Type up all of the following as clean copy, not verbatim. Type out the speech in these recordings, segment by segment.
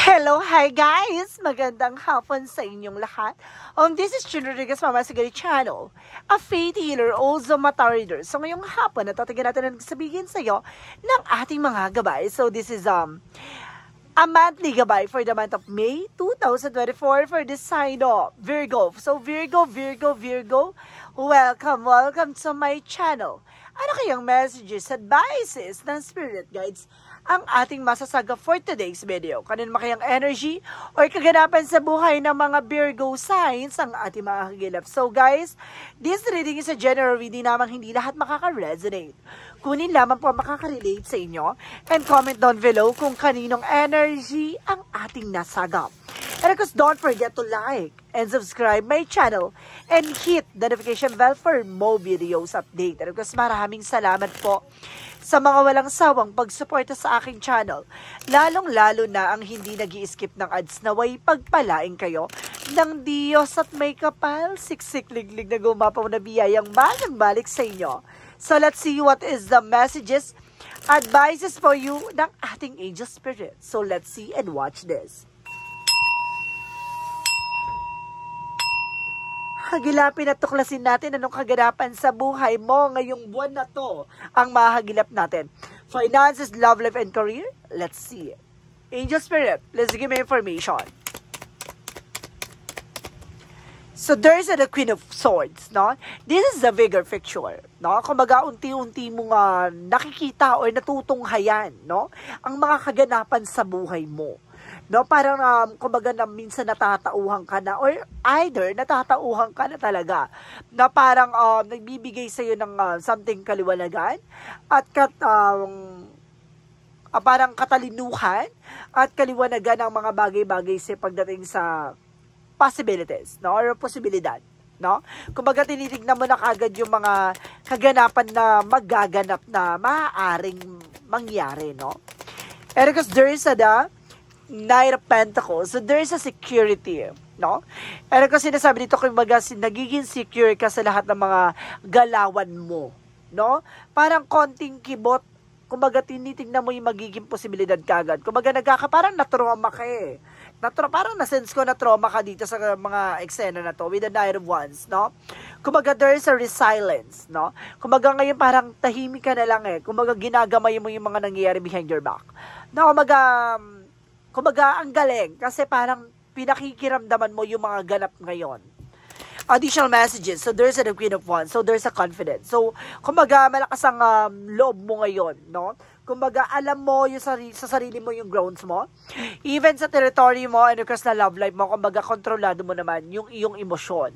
Hello, hi guys! Magandang hapon sa inyong lahat. This is June Rodriguez, Mama Sigari Channel, a faith healer, also mata reader. So ngayong hapon, natatigyan natin ang sabihin sa iyo ng ating mga gabay. So this is a monthly gabay for the month of May 2024 for this sign of Virgo. So Virgo, welcome to my channel. Ano kayang messages, advices ng spirit guides ang ating masasaga for today's video? Kanino makayang energy or kaganapan sa buhay ng mga Virgo signs ang ating mga kagilap. So guys, this reading is a general reading namang hindi lahat makaka-resonate. Kunin lamang po makaka-relate sa inyo and comment down below kung kaninong energy ang ating nasagap. And of course, don't forget to like and subscribe my channel and hit the notification bell for more videos update. And of course, maraming salamat po sa mga walang sawang pagsuporta sa aking channel. Lalong-lalo na ang hindi nag-i-skip ng ads na way pagpalaing kayo ng Diyos at may kapal, siksik-liglig na gumapaw na biyayang balang-balik sa inyo. So let's see what is the messages, advices for you ng ating angel spirit. So let's see and watch this. Hagilapin at tuklasin natin anong kaganapan sa buhay mo ngayong buwan na to ang mahagilap natin. Finances, love life, and career? Let's see. Angel Spirit, let's give me information. So there's the Queen of Swords, no? This is the bigger picture, no? Kumbaga unti-unti mo nga nakikita o natutunghayan, no? Ang mga kaganapan sa buhay mo. No, parang kumbaga na minsan natatauhan ka na or either natatauhan ka na talaga na parang nagbibigay sa iyo ng something kaliwanagan at parang katalinuhan at kaliwanagan ng mga bagay-bagay sa pagdating sa possibilities, no, or posibilidad, no? Kumbaga tinitignan mo na kagad yung mga kaganapan na magaganap na maaaring mangyari, no? And because there is Knight of Pentacles. So, there's a security, no? And kasi sinasabi dito, kumbaga, nagiging secure ka sa lahat ng mga galawan mo, no? Parang konting kibot, kumbaga, tinitignan mo yung magiging posibilidad kagad. Kumbaga, parang na-trauma ka eh. Parang na-sense ko na-trauma ka dito sa mga eksena na to with the Knight of Wands, no? Kumbaga, there's a resilience, no? Kumbaga, ngayon parang tahimik ka na lang eh. Kumbaga, ginagamay mo yung mga nangyayari behind your back. No, kumbaga, ang galing kasi parang pinakikiramdaman mo yung mga ganap ngayon. Additional messages. So, there's a Queen of Wands. So, there's a confidence. So, kumbaga, malakas ang loob mo ngayon, no? Kumbaga, alam mo yung sa sarili mo yung grounds mo. Even sa territory mo and because na love life mo, kumbaga, kontrolado mo naman yung iyong emosyon.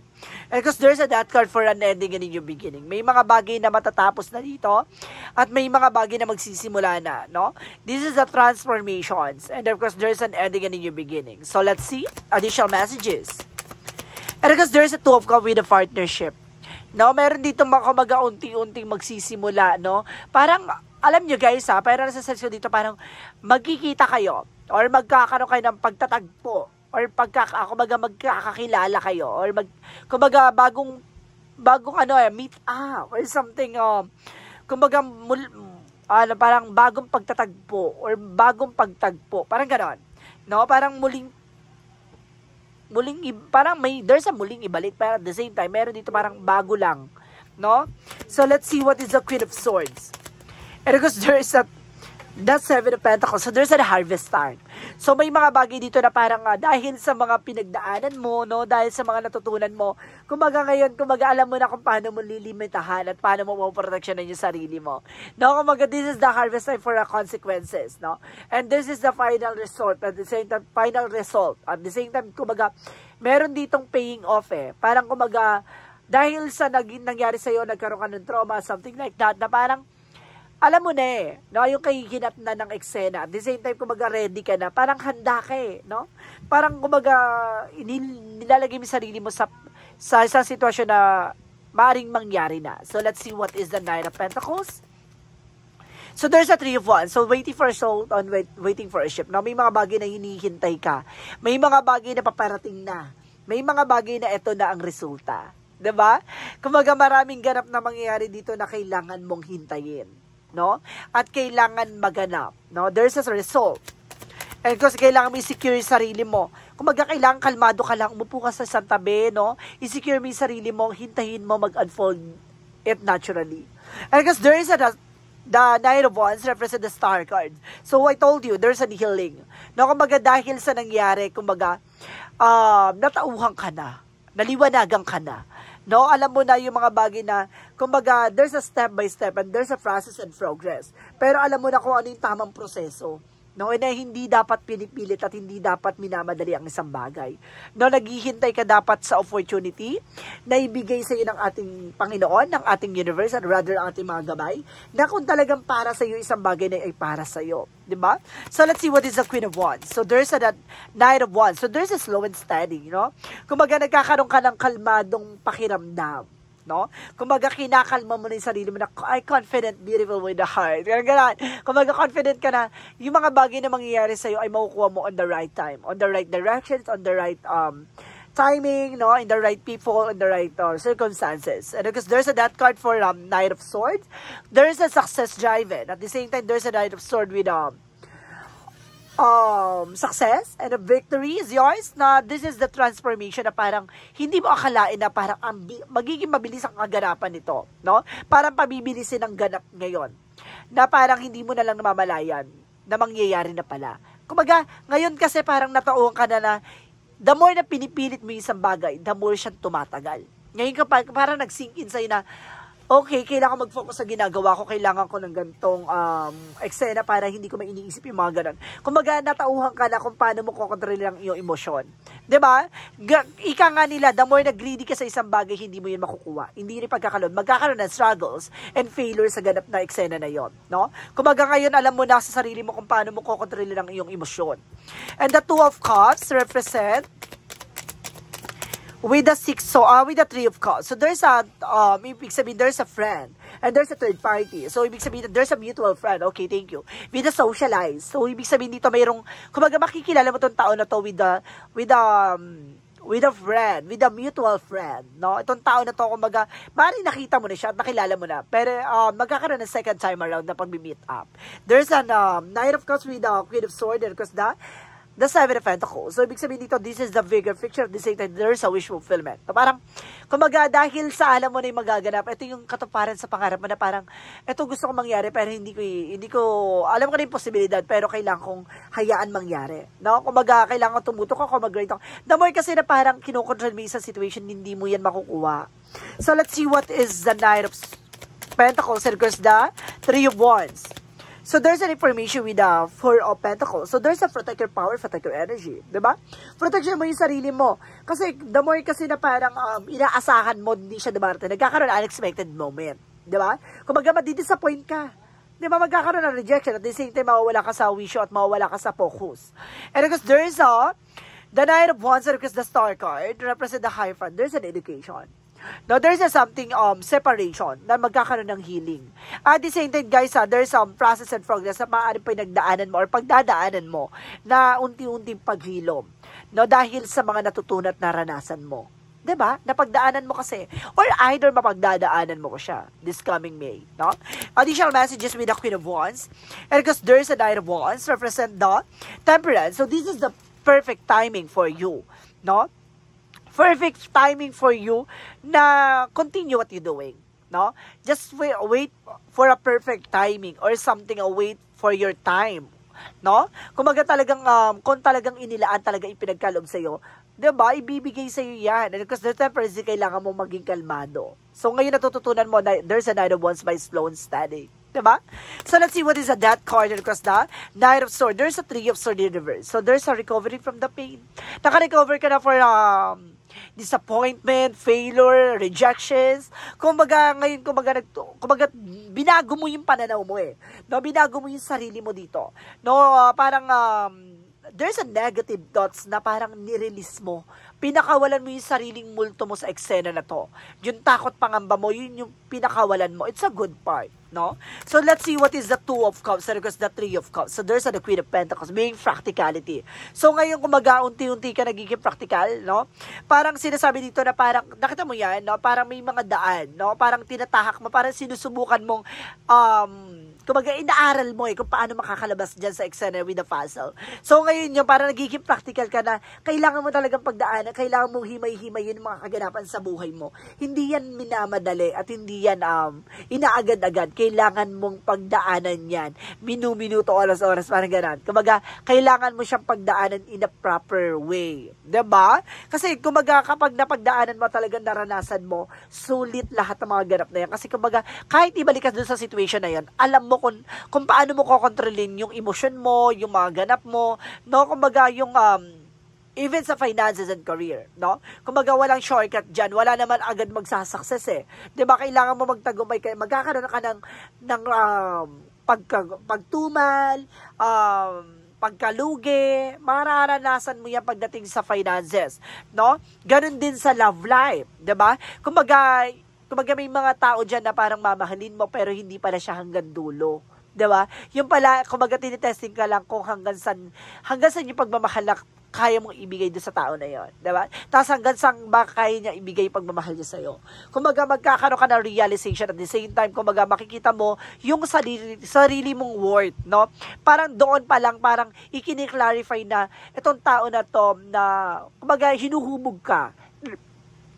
And because there's a that card for an ending and a new beginning. May mga bagay na matatapos na dito at may mga bagay na magsisimula na, no? This is the transformations. And of course, there's an ending and a new beginning. So, let's see additional messages. And because there's a Two of Cups with a partnership. No, meron dito kumbaga unti-unting magsisimula, no? Parang alam nyo guys parang nasa sense dito parang magkikita kayo or magkakaroon kayo ng pagtatagpo or kumbaga magkakakilala kayo or kumbaga bagong meet up or something kumbaga parang bagong pagtatagpo or bagong pagtagpo, parang gano'n, no? Parang parang there's a muling ibalik, pero at the same time meron dito parang bago lang, no? So let's see what is the Queen of Swords. And because there's that Seven of Pentacles, so there's a harvest time. So may mga bagay dito na parang dahil sa mga pinagdaanan mo, no, dahil sa mga natutunan mo, kumbaga ngayon, alam mo na kung paano mo lilimitahan at paano mo maproteksyonan yung sarili mo. No, kumbaga this is the harvest time for the consequences, no? And this is the final result, at the same time, At the same time, kumbaga, meron ditong paying off eh. Parang kumbaga, dahil sa nangyari sa'yo, nagkaroon ka ng trauma, something like that, na parang, alam mo na eh, no, yung kahihinat na ng eksena. At the same time, kumbaga ready ka na, parang handa ka eh, no? Parang kumbaga nilalagay mo sarili mo sa isang sitwasyon na maaaring mangyari na. So let's see what is the Nine of Pentacles. So there's a Three of Wands. So waiting for a soul on waiting for a ship. No, may mga bagay na hinihintay ka. May mga bagay na paparating na. May mga bagay na ito na ang resulta. 'Di ba? Kumbaga maraming ganap na mangyayari dito na kailangan mong hintayin, no? At kailangan maganap, no? There's a result. And kasi kailangan mo i-secure yung sarili mo. Kung kailangan kalmado ka lang, umupo ka sa isang tabi, no? I-secure mo yung sarili mo, hintayin mo mag-unfold it naturally. And because there is the Knight of Wands represent the Star card. So I told you, there's a healing. No, kumbaga dahil sa nangyari, kumbaga, natauhan ka na, naliwanagan ka na. No, alam mo na yung mga bagay na, kumbaga, there's a step by step and there's a process and progress. Pero alam mo na kung ano yung tamang proseso. No, na hindi dapat pinipilit at hindi dapat minamadali ang isang bagay. No, naghihintay ka dapat sa opportunity na ibigay sa iyo ng ating Panginoon, ng ating universe, and rather ang ating mga gabay, na kung talagang para sa iyo isang bagay na ay para sa iyo. Diba? So, let's see what is the Queen of Wands. So, there's that Knight of Wands. So, there's a slow and steady, you know? Kumbaga, nagkakaroon ka ng kalmadong pakiramdam. No? Kumbaga, kinakalma mo na yung sarili mo na, I confident, beautiful with the heart. Ganun. Kumbaga, confident ka na, yung mga bagay na mangyayari sa'yo ay makukuha mo on the right time, on the right directions, on the right timing, no? In the right people, in the right circumstances. And because there's a that card for Knight of Swords, there's a success driven. At the same time, there's a Knight of Swords with success and a victory is yours, na this is the transformation na parang hindi mo akalain na parang magiging mabilis ang kaganapan nito, no? Parang pabibilisin ang ganap ngayon, na parang hindi mo na lang namamalayan na mangyayari na pala. Kumbaga, ngayon kasi parang natauhan ka na the more na pinipilit mo yung isang bagay, the more siyang tumatagal. Ngayon ka parang nag-sink in sa'yo na, okay, kailangan ko mag-focus sa ginagawa ko, kailangan ko ng gantong eksena para hindi ko mainiisip yung mga ganon. Kumbaga, natauhan ka na kung paano mo kukontrol ang iyong emosyon. Diba? Ika nga nila, the more na-greedy ka sa isang bagay, hindi mo yun makukuha. Hindi rin pagkakaroon. Magkakaroon ng struggles and failures sa ganap na eksena na yon, no? Kumbaga ngayon, alam mo na sa sarili mo kung paano mo kukontrol ang iyong emosyon. And the Two of Cups represent with the with the Three of Cups. So there's a ibig sabihin there's a friend and there's a third party. So ibig sabihin there's a mutual friend. Okay, thank you. With the socialize. So ibig sabihin dito mayroong kumbaga makikilala mo tong tao na to with a friend, with a mutual friend, no? Itong tao na to kumbaga mari nakita mo na siya at nakilala mo na. Pero magkakaroon ng second time around na pag-meet up. There's a Knight of Cups with the Queen of Swords and because the Seven of Pentacles. So, ibig sabihin dito, this is the bigger picture. At the same time, there's a wish fulfillment. So, parang, kumbaga, dahil sa alam mo na yung magaganap, ito yung katuparan sa pangarap mo na parang, ito gusto kong mangyari, pero hindi ko, alam ko na yung posibilidad, pero kailangan kong hayaan mangyari. No? Kumbaga, kailangan tumutok ako, mag-grade ako. The more kasi na parang kinokontrol mo yung isang situation, hindi mo yan makukuha. So, let's see what is the Knight of Pentacles and because the Three of Wands. So, there's an information with the Four of Pentacles. So, there's a protect your power, protect your energy. Diba? Protection mo yung sarili mo. Kasi, the more kasi na parang inaasahan mo, hindi siya dumarating. Nagkakaroon ng unexpected moment. Diba? Kung madidisappoint ka. Diba? Magkakaroon ng rejection. At the same time, mawawala ka sa wish at mawawala ka sa focus. And because there's the Knight of Wands, because the Star card represent the Hierophant. There's an education. Now, there's something, separation, na magkakaroon ng healing. At the same time, guys, there's some process and progress na maaaring pinagdaanan mo or pagdadaanan mo na unti-unting paghilom. No, dahil sa mga natutunan at naranasan mo. Diba? Napagdaanan mo kasi. Or either mapagdadaanan mo ko siya this coming May. No? Additional messages with the Queen of Wands. And because there's a Knight of Wands, represent the Temperance. So, this is the perfect timing for you. No? Perfect timing for you na continue what you're doing, no? Just wait for a perfect timing or something, wait for your time, no? Kumaga talagang, kung talagang inilaan talaga ipinagkaloob sa'yo, diba, ibibigay sa'yo yan. And because the Temperance, kailangan mo maging kalmado. So, ngayon natututunan mo na there's a Knight of Wands by slow and steady. Diba? So, let's see what is a Death card because the Knight of Swords. There's a Three of Swords in reverse. So, there's a recovery from the pain. Naka-recover ka na for disappointment, failure, rejections. Kumbaga, ngayon, kumbaga, binago mo yung pananaw mo eh. No, binago mo yung sarili mo dito. No, parang, there's a negative thoughts na parang nirelease mo. Pinakawalan mo yung sariling multo mo sa eksena na to. Yung takot pangamba mo, yun yung pinakawalan mo. It's a good part, no? So, let's see what is the Two of Cups because the Three of Cups. So, there's the Queen of Pentacles, being practicality. So, ngayon, kumaga, unti-unti ka nagiging practical, no? Parang sinasabi dito na parang, nakita mo yan, no? Parang may mga daan, no? Parang tinatahak mo, parang sinusubukan mong, kumbaga inaaral mo kung paano makakalabas dyan sa external with the puzzle. So ngayon yung parang nagiging practical ka na kailangan mo talagang pagdaanan, kailangan mong himay-himay yung mga kaganapan sa buhay mo. Hindi yan minamadali at hindi yan inaagad-agad. Kailangan mong pagdaanan yan. Minu-minuto, oras-oras, parang ganan. Kumbaga, kailangan mo siyang pagdaanan in a proper way. Diba? Kasi kumbaga kapag napagdaanan mo talagang naranasan mo, sulit lahat ng mga ganap na yan. Kasi kumbaga, kahit ibalik ka dun sa situation na yan, alam mo kung paano mo kokontrolin yung emosyon mo, yung mga ganap mo, no? Kumbaga, yung even sa finances and career, no? Kumbaga, walang shortcut dyan. Wala naman agad magsasucess eh. Diba? Kailangan mo magtagumpay kayo. Magkakaroon ka ng pagtumal, pagkalugi, mararanasan mo yan pagdating sa finances, no? Ganon din sa love life, 'di ba? Kumbaga may mga tao diyan na parang mamahalin mo pero hindi pala siya hanggang dulo, 'di ba? Yung pala, kumbaga tinitesting ka lang kung hanggang saan yung pagmamahal na kaya mong ibigay doon sa tao na yon, 'di ba? Tapos hanggang saan ba kaya niya ibigay pagmamahal niya sa iyo? Kumbaga magkakaroon ka ng realization at the same time, kumbaga makikita mo yung sarili mong worth, no? Parang doon pa lang parang ikini-clarify na itong tao na to na kumbaga hinuhubog ka.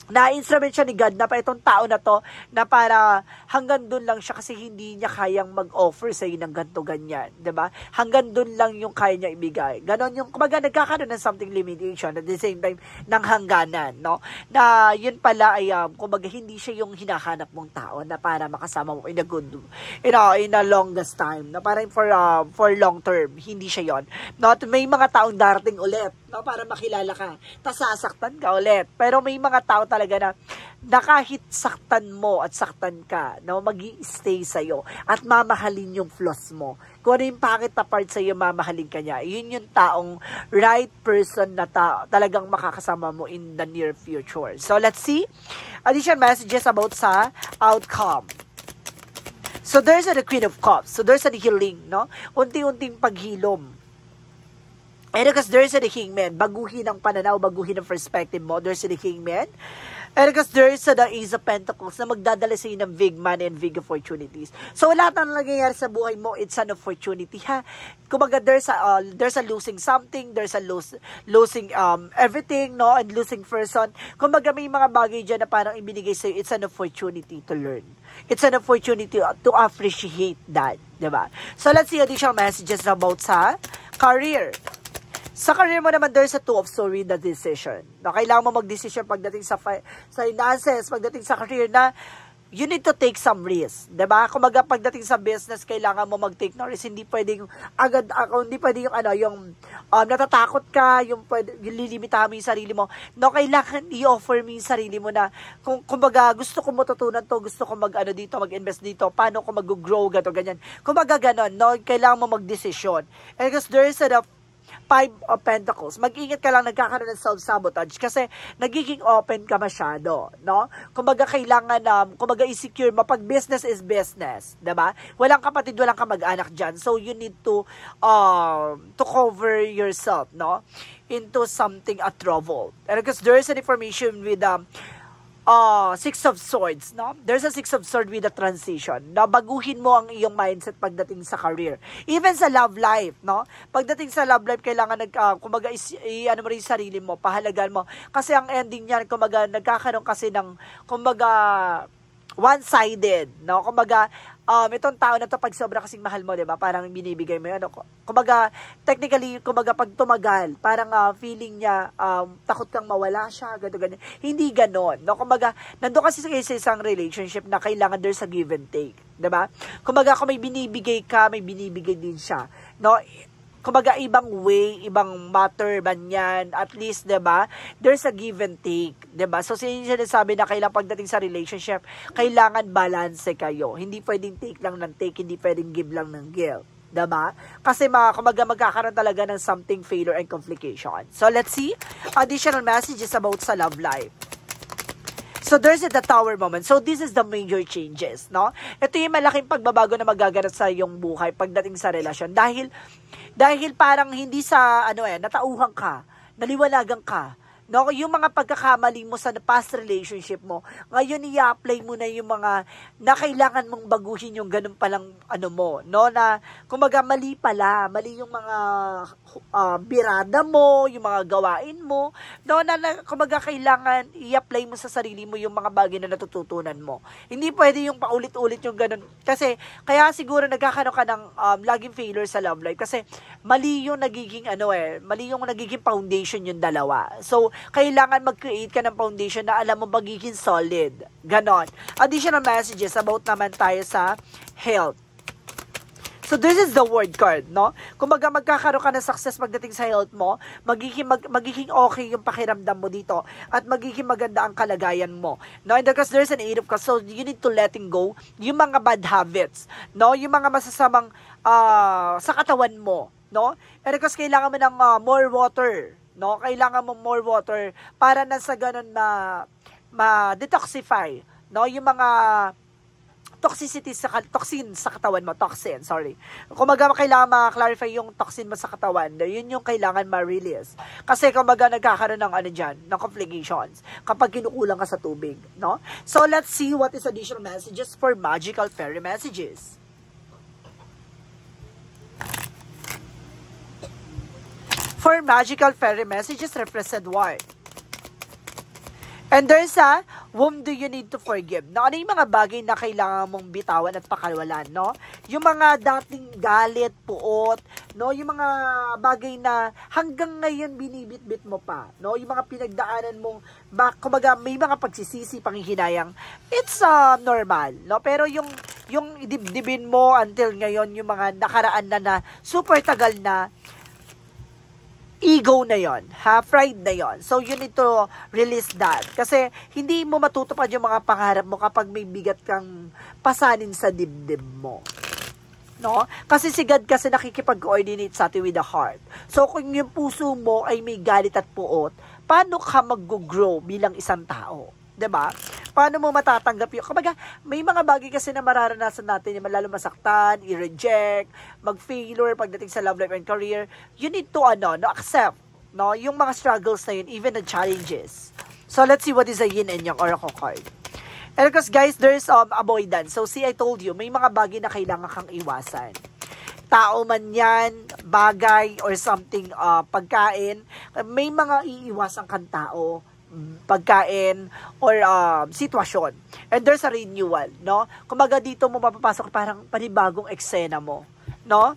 Na-instrument siya ni God na pa itong tao na to na para hanggang dun lang siya kasi hindi niya kayang mag-offer sa iyo ng ganto ganyan, 'di ba? Hanggang dun lang yung kaya niya ibigay. Ganon yung kumbaga nagkakaroon ng something limitation at the same time ng hangganan, no? Na yun pala ay kumbaga hindi siya yung hinahanap mong tao na para makasama mo in a good in a longest time, na parang for long term, hindi siya yon. No, may mga taong darating ulit, no, para makilala ka. Tapos sasaktan ka ulit. Pero may mga tao talaga na kahit saktan mo at saktan ka, na magi-stay sa'yo at mamahalin yung flaws mo. Kung ano yung pangit na part sa'yo, mamahalin ka niya. Yun yung taong right person na talagang makakasama mo in the near future. So, let's see. Additional messages about sa outcome. So, there's the Queen of Cups. So, there's the healing, no? Unti-unting paghilom. And because there's the Hangman, baguhin ang pananaw, baguhin ang perspective mo, there's the Hangman. And because there's the Ace of Pentacles na magdadala sa iyo ng big money and big opportunities. So, lahat ng nangyayari sa buhay mo, it's an opportunity, ha? Kumbaga, there's a losing something, there's a losing everything, no? And losing person. Kumbaga, may mga bagay dyan na parang ibinigay sa iyo, it's an opportunity to learn. It's an opportunity to appreciate that, diba? So, let's see additional messages about sa career. Sa career mo naman, there's a two of swords with the decision. Na kailangan mo mag-decision pagdating sa finances, pagdating sa career na you need to take some risk. Diba? Kung pagdating sa business, kailangan mo mag-take no risk. Hindi pwedeng hindi pwedeng yung natatakot ka, yung lilimitahan mo yung sarili mo. No, kailangan i-offer mo yung sarili mo na kumbaga gusto ko matutunan to, gusto ko mag-invest dito, paano ko mag-grow, ganyan. Kumbaga ganon, no? Kailangan mo mag-decision. And because there is a Five of Pentacles. Mag-ingat ka lang, nagkakaroon ng self-sabotage kasi nagiging open ka masyado, no? Kumbaga kailangan kumbaga i-secure mo pag business is business, 'di ba? Walang kapatid, walang kamag-anak diyan. So you need to cover yourself, no? Into something at trouble. And because there is an information with Six of Swords, no? There's a Six of Swords with a transition. Na baguhin mo ang iyong mindset pagdating sa career. Even sa love life, no? Pagdating sa love life, kailangan kumbaga ano mo rin sarili mo, pahalagan mo. Kasi ang ending niyan, kumbaga nagkakaroon kasi ng kumbaga one-sided, no? Kumbaga itong tao na to, pag sobra kasing mahal mo, 'di ba? Parang binibigay mo 'yan. Kumbaga technically, kumbaga pag tumagal, parang feeling niya takot kang mawala siya, ganyan. Hindi ganoon, no? Kumbaga nandoon kasi sa isang relationship na kailangan there's a give and take, 'di ba? Kumbaga kung may binibigay ka, may binibigay din siya, no? Kumbaga, ibang way, ibang matter ba yan, at least, diba, there's a give and take, diba? So, sinasabi na kailangan pagdating sa relationship, kailangan balance kayo. Hindi pwedeng take lang ng take, hindi pwedeng give lang ng give. Diba? Kasi kumbaga magkakaroon talaga ng something failure and complication. So, let's see additional messages about sa love life. So, there's the Tower moment. So, this is the major changes, no? Ito yung malaking pagbabago na magaganap sa iyong buhay pagdating sa relasyon. Dahil parang hindi sa, natauhan ka, naliwanagan ka, No, yung mga pagkakamali mo sa past relationship mo, ngayon i-apply mo na yung mga na kailangan mong baguhin yung ganun palang ano mo, no, na kumaga mali pala, mali yung mga birada mo, yung mga gawain mo, no, na kumaga kailangan i-apply mo sa sarili mo yung mga bagay na natututunan mo. Hindi pwede yung paulit-ulit yung ganun, kasi kaya siguro nagkakaroon ka ng laging failure sa love life, kasi mali yung nagiging mali yung nagiging foundation yung dalawa. So, kailangan mag-create ka ng foundation na alam mo magiging solid. Ganon. Additional messages about naman tayo sa health. So, this is the word card, no? Kung magkakaroon ka ng success pagdating sa health mo, magiging okay yung pakiramdam mo dito at magiging maganda ang kalagayan mo. No? And because there's an 8 of Cups, so you need to letting go yung mga bad habits, no? Yung mga masasamang sa katawan mo, no? And because kailangan mo ng more water, no? Kailangan mo more water para na sa ganun ma-detoxify, no? Yung mga toxin sa katawan mo, sorry. Kung kailangan ma-clarify yung toxin mo sa katawan, yun yung kailangan ma-release. Kasi kung nagkakaroon ng ng complications kapag kinukulang ka sa tubig, no? So, let's see what is additional messages for magical fairy messages. For magical fairy messages, represent what? And there's whom do you need to forgive? No, ano yung mga bagay na kailangan mong bitawan at pakawalan, no? Yung mga dating galit, puot, no? Yung mga bagay na hanggang ngayon binibit-bit mo pa, no? Yung mga pinagdaanan mong, kumbaga may mga pagsisisi, panghihinayang, it's normal, no? Pero yung dibdibin mo until ngayon, yung mga nakaraan na super tagal na, ego na yon, pride na yon. So, you need to release that. Kasi, hindi mo matutupad yung mga pangarap mo kapag may bigat kang pasanin sa dibdib mo. No? Kasi si God kasi nakikipag-coordinate sa atin with the heart. So, kung yung puso mo ay may galit at puot, paano ka mag-grow bilang isang tao? 'Di ba? Paano mo matatanggap yun? Kumbaga, may mga bagay kasi na mararanasan natin yung lalo masaktan, i-reject, mag-failure pagdating sa love life and career. You need to accept, no, yung mga struggles na yun, even the challenges. So let's see what is a yin and yang oracle card. And because guys, there's avoidance. So see, I told you, may mga bagay na kailangan kang iwasan. Tao man yan, bagay, or something, pagkain, may mga iiwasan kang tao, pagkain, or sitwasyon. And there's a renewal, no? Kumbaga dito mo mapapasok parang panibagong eksena mo, no?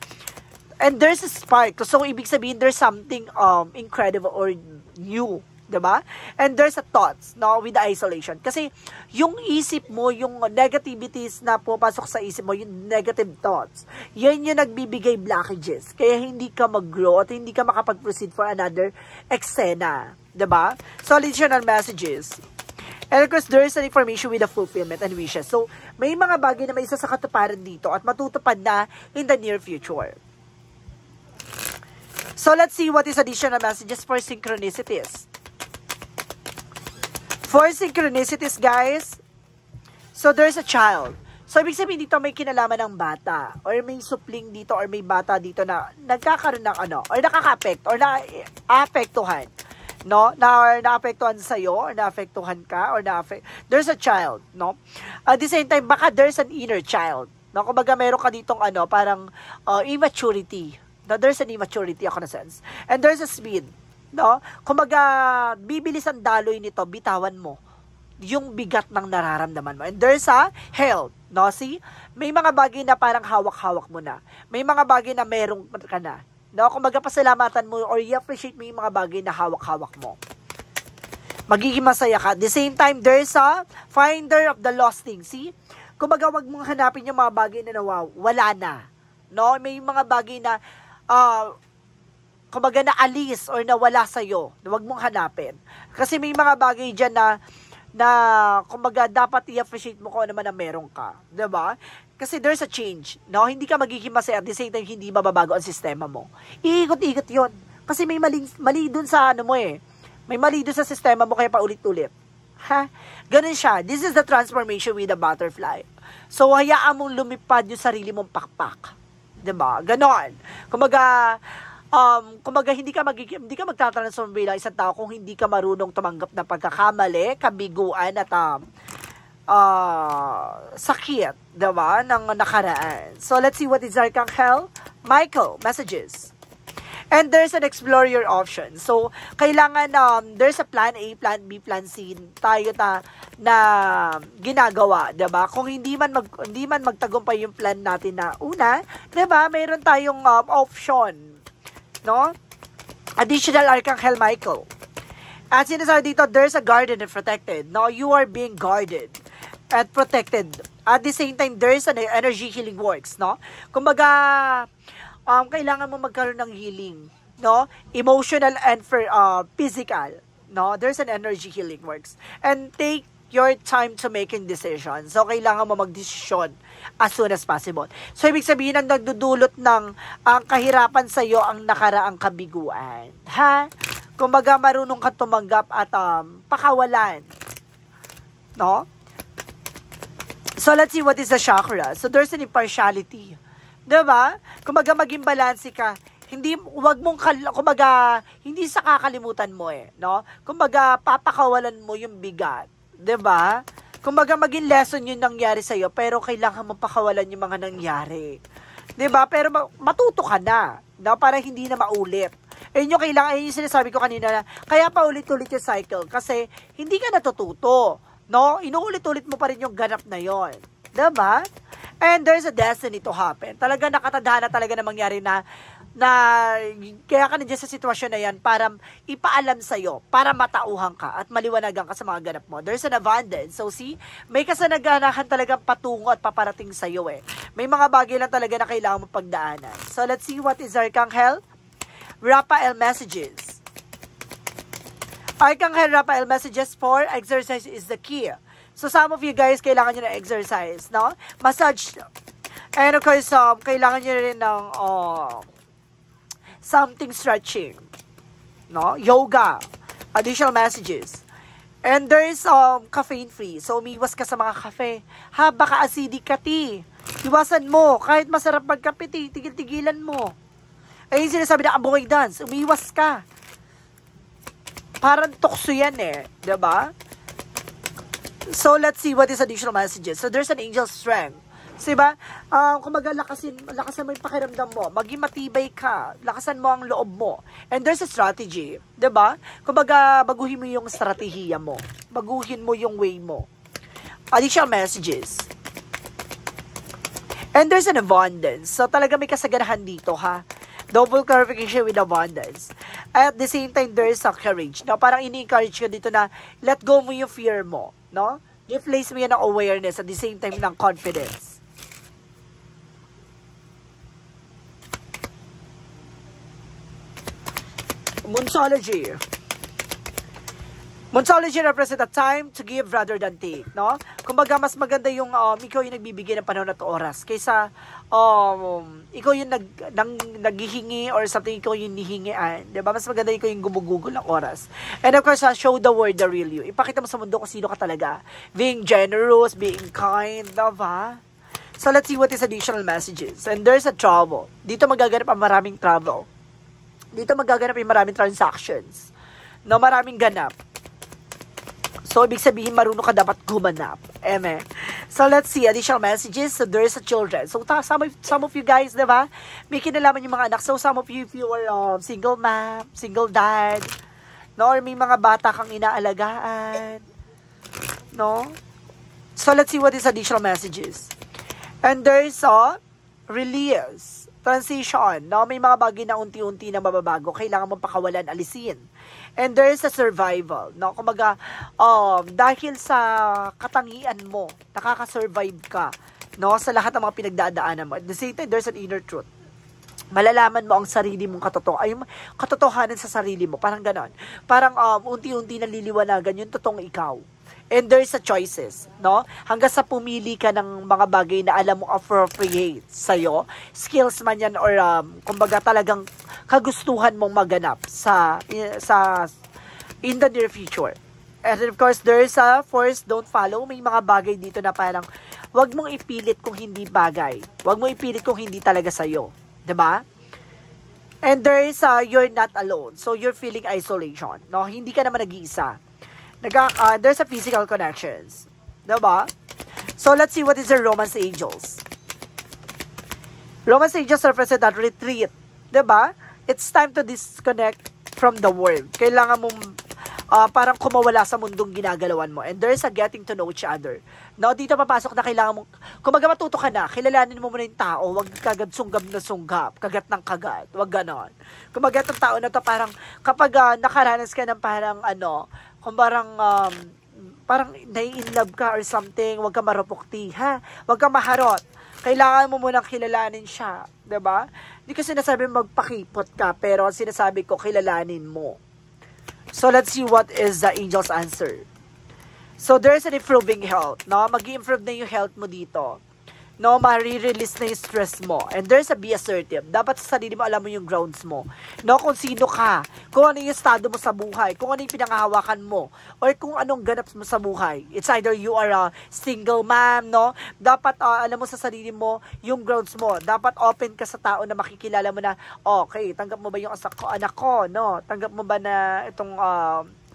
And there's a spark. So, ibig sabihin, there's something incredible or new, diba? And there's a thoughts, no? With the isolation. Kasi, yung isip mo, yung negativities na pupasok sa isip mo, yung negative thoughts, yan yung nagbibigay blockages. Kaya hindi ka mag-grow at hindi ka makapag-proceed for another eksena. Diba? So, additional messages. And of course, there is an information with the fulfillment and wishes. So, may mga bagay na may isa sa katuparan dito at matutupad na in the near future. So, let's see what is additional messages for synchronicities. For synchronicities, guys, so there's a child. So, ibig sabihin dito may kinalaman ng bata or may supling dito or may bata dito na nagkakaroon ng or nakaka-affect or na-apektuhan. No, naapektuhan sa iyo or naapektuhan ka or there's a child, no? At the same time, baka there's an inner child. No, kumbaga meron ka ditong parang immaturity. No, there's an immaturity ako na sense. And there's a speed, no? Kumbaga bibilis ang daloy nito, bitawan mo yung bigat ng nararamdaman mo. And there's a health, no? See? May mga bagay na parang hawak-hawak mo na. May mga bagay na meron ka na. No, kung magpasalamatan mo or i-appreciate mo yung mga bagay na hawak-hawak mo. Magiging masaya ka. At the same time, there's a finder of the lost thing. See? Kung wag mong hanapin yung mga bagay na wala na. No? May mga bagay na naalis or nawala sa'yo. Wag mong hanapin. Kasi may mga bagay dyan na kumbaga dapat i-appreciate mo kung ano man na meron ka. Diba? Kasi there's a change, no? Hindi ka magiging masaya at the same time hindi mababago ang sistema mo. Iikot-ikot yon. Kasi may mali dun sa mo eh. May mali dun sa sistema mo kaya paulit-ulit. Ha? Ganun siya. This is the transformation with the butterfly. So, hayaan mong lumipad yung sarili mong pakpak. Diba? Ganon. Kumbaga, kumbaga hindi ka magtatransform bilang isang tao kung hindi ka marunong tumanggap ng pagkakamali, kabiguan at sakit, diba, ng nakaraan. So let's see what is Archangel Michael messages. And there's an explore your options. So, kailangan, there's a plan A, plan B, plan C tayo na ginagawa, 'di ba? Kung hindi man magtagumpay yung plan natin na una, 'di ba? Mayroon tayong option, no? Additional Archangel Michael. At sinasabi dito, there's a guarded and protected. No, you are being guarded and protected. At the same time, there's an energy healing works, no? Kumbaga, kailangan mo magkaroon ng healing, no? Emotional and physical, no? There's an energy healing works. And take your time to making decisions. So, kailangan mo magdesisyon as soon as possible. So, ibig sabihin ang nagdudulot ng kahirapan sa iyo ang nakaraang kabiguan. Ha? Kumbaga, marunong ka tumanggap at pakawalan, no? So, let's see what is the chakra. So, there's an impartiality. Diba? Kumbaga maging balanse ka. Hindi sa kakalimutan mo no? Kumbaga papakawalan mo yung bigat, 'di ba? Kumbaga maging lesson yung nangyari sa iyo, pero kailangan mo pakawalan yung mga nangyari. 'Di ba? Pero matuto ka na, no? Para hindi na maulit. Ayun yung kailangan, yung sinasabi ko kanina na kaya pa ulit-ulit yung cycle kasi hindi ka natututo, no? Inuulit-ulit mo pa rin yung ganap na yon. 'Di ba? And there's a destiny to happen. Talaga nakatadhana talaga na mangyari na kaya ka nandiyan sa sitwasyon na yan para ipaalam sa'yo, para matauhan ka at maliwanagan ka sa mga ganap mo. There's an abundance. So see, may kasanaganahan talagang patungo at paparating sa'yo May mga bagay lang talaga na kailangan mo pagdaanan. So let's see what is Archangel Raphael messages. Archangel Raphael messages for exercise is the key. So, some of you guys, kailangan nyo na exercise, no? Massage. And of course, kailangan nyo rin ng something stretching, no? Yoga. Additional messages. And there is caffeine free. So, umiwas ka sa mga kafe. Ha, baka acidic ka, Iwasan mo. Kahit masarap magkape, tigil-tigilan mo. Ayun sinasabi na avoidance. Umiwas ka. Parang tukso yan diba? So, let's see what is additional messages. So, there's an angel strength. So, diba? Kumaga, lakasan mo yung pakiramdam mo. Maging matibay ka. Lakasan mo ang loob mo. And there's a strategy. Diba? Kumaga, baguhin mo yung strategiya mo. Baguhin mo yung way mo. Additional messages. And there's an abundance. So, talaga may kasaganahan dito, ha? Double clarification with abundance. At the same time, there is a courage. No? Parang ini-encourage ka dito na let go mo yung fear mo. No? I-place mo yan ng awareness at the same time ng confidence. Monsology. Monsology represent a time to give rather than take, no? Kumbaga, mas maganda yung ikaw yung nagbibigay ng panahon at oras kaysa ikaw yung naghihingi or something, ikaw yung nihingian. Diba? Mas maganda ikaw yung gumugugol ng oras. And of course, show the world the real you. Ipakita mo sa mundo kung sino ka talaga. Being generous, being kind, diba? So, let's see what is additional messages. And there's a travel. Dito magaganap ang maraming travel. Dito magaganap yung maraming transactions. No, maraming ganap. So, ibig sabihin, marunong ka dapat gumanap. Amen. So, let's see. Additional messages. So, there's a children. So, some of you guys, diba? May kinalaman yung mga anak. So, some of you, if you are single mom, single dad, no? Or may mga bata kang inaalagaan. No? So, let's see what is additional messages. And there's a release. Transition. No? May mga bagay na unti-unti na mababago. Kailangan mong pakawalan, alisin. And there is a survival, no? Kumaga, dahil sa katangian mo, nakaka-survive ka, no? Sa lahat ng mga pinagdadaanan mo. At the same time, there's an inner truth. Malalaman mo ang sarili mong katotohanan sa sarili mo. Parang ganon. Parang unti-unti naliliwanagan yung totoong ikaw. And there's a choices, no? Hanggang sa pumili ka ng mga bagay na alam mo appropriate sa'yo. Skills man yan or kumbaga talagang kagustuhan mong maganap in the near future. And of course, there's a force, don't follow. May mga bagay dito na parang wag mong ipilit kung hindi bagay. Wag mong ipilit kung hindi talaga sa'yo. Diba? And there is, you're not alone. So, you're feeling isolation. No? Hindi ka naman nag-iisa. There's a physical connections. Diba? So, let's see what is the Romance Angels. Romance Angels represent that retreat. Diba? It's time to disconnect from the world. Kailangan mong parang kumawala sa mundong ginagalawan mo. And there's a getting to know each other. No, dito papasok na kailangan mo, kumaga matuto ka na, kilalanin mo muna yung tao, wag kagad sunggab na sunggab, kagat ng kagat, wag ganon. Kumaga itong tao na to parang, kapag nakaranas ka ng parang kung parang nai-inlove ka or something, wag ka marupukti, ha? Wag ka maharot. Kailangan mo munang kilalanin siya, 'di ba? Hindi ko sinasabi magpakipot ka, pero sinasabi ko kilalanin mo. So, let's see what is the angel's answer. So, there's an improving health, no? Mag-i-improve na yung health mo dito. No, ma-release na yung stress mo. And there's a be assertive. Dapat sa sarili mo, alam mo yung grounds mo. No, kung sino ka, kung ano yung estado mo sa buhay, kung ano yung pinangahawakan mo, or kung anong ganap mo sa buhay. It's either you are a single mom, no? Dapat alam mo sa sarili mo yung grounds mo. Dapat open ka sa tao na makikilala mo na, okay, tanggap mo ba yung anak ko, no? Tanggap mo ba na itong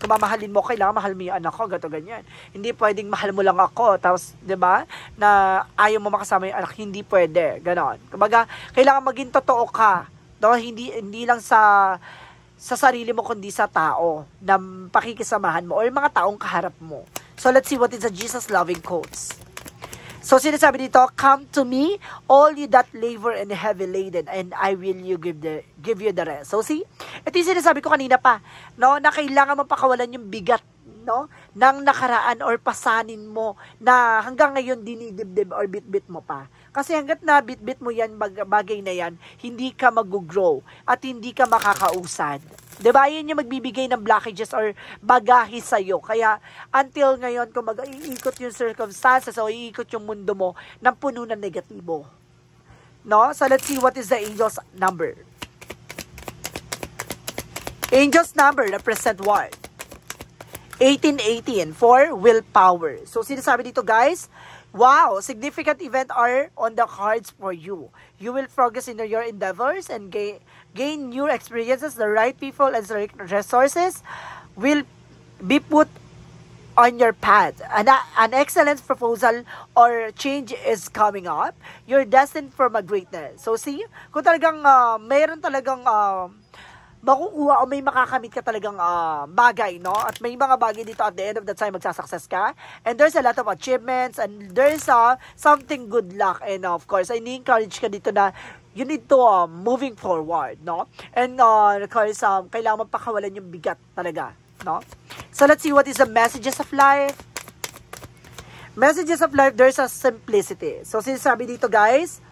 kung mamahalin mo, kailangan mahal mo yung anak ko, gato ganyan. Hindi pwedeng mahal mo lang ako, tapos, di ba, na ayaw mo makasama yung anak, hindi pwede, ganon. Kumbaga, kailangan maging totoo ka, no? Hindi lang sa sarili mo, kundi sa tao, na pakikisamahan mo, or yung mga taong kaharap mo. So, let's see what is the Jesus loving quotes. So, sinasabi dito, come to me, all you that labor and heavy laden, and I will give you the rest. So, see? Ito yung sinasabi ko kanina pa, no? Na kailangan mapakawalan yung bigat, no? Nang nakaraan or pasanin mo na hanggang ngayon dinidibdib or bitbit mo pa. Kasi hanggat na bitbit mo yan, bagay na yan, hindi ka mag-grow at hindi ka makakausad. Diba? Yan yung magbibigay ng blockages or bagahe sa'yo. Kaya, until ngayon, kung mag-iikot yung circumstances o iikot yung mundo mo ng puno ng negatibo. No? So, let's see what is the angel's number. Angel's number represent what? 1818 for willpower. So, sinasabi dito, guys, wow, significant event are on the cards for you. You will progress in your endeavors and gain new experiences. The right people and resources will be put on your path. An excellent proposal or change is coming up. You're destined for greatness. So see, kung talagang mayroon talagang makukuha o may makakamit ka talagang bagay, no? At may mga bagay dito at the end of the time magsasucess ka. And there's a lot of achievements and there's something good luck. And of course, I encourage ka dito na you need to moving forward, no? And of course, kailangan mapakawalan yung bigat talaga, no? So let's see what is the messages of life. Messages of life, there's a simplicity. So sinasabi dito, guys,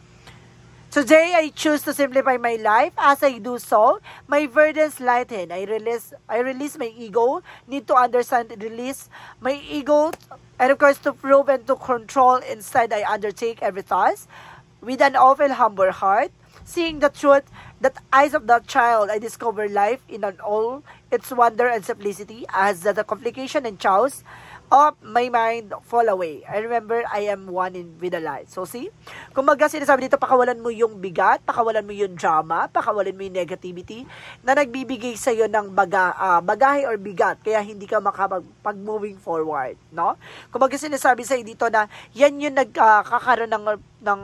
today, I choose to simplify my life. As I do so, my burdens lighten. I release my ego. Need to understand and release my ego. And of course, to prove and to control. Instead, I undertake every task with an open, humble heart. Seeing the truth, that eyes of that child, I discover life in all its wonder and simplicity. As the complication and chaos of my mind fall away. I remember I am one with the light. So see, kumbaga sinasabi dito, pakawalan mo yung bigat, pakawalan mo yung drama, pakawalan mo yung negativity na nagbibigay sa iyo ng bagahe or bigat, kaya hindi ka makapag-moving forward, no? Kumbaga sinasabi sa iyo dito na yan yung nagkakaroon ng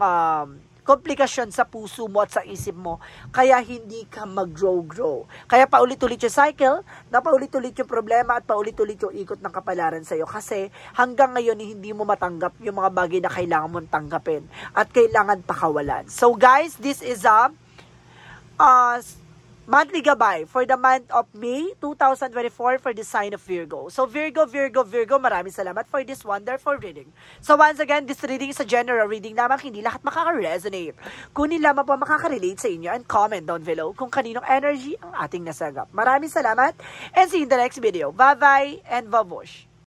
komplikasyon sa puso mo at sa isip mo, kaya hindi ka mag-grow. Kaya paulit-ulit yung cycle, na paulit-ulit yung problema at paulit-ulit yung ikot ng kapalaran sa'yo. Kasi hanggang ngayon, hindi mo matanggap yung mga bagay na kailangan mong tanggapin at kailangan pakawalan. So guys, this is a monthly gabay for the month of May 2024 for the sign of Virgo. So Virgo, maraming salamat for this wonderful reading. So once again, this reading is a general reading lamang, hindi lahat makaka-resonate. Kunin lamang po makaka-relate sa inyo and comment down below kung kaninong energy ang ating nasagap. Maraming salamat and see you in the next video. Bye-bye and babush!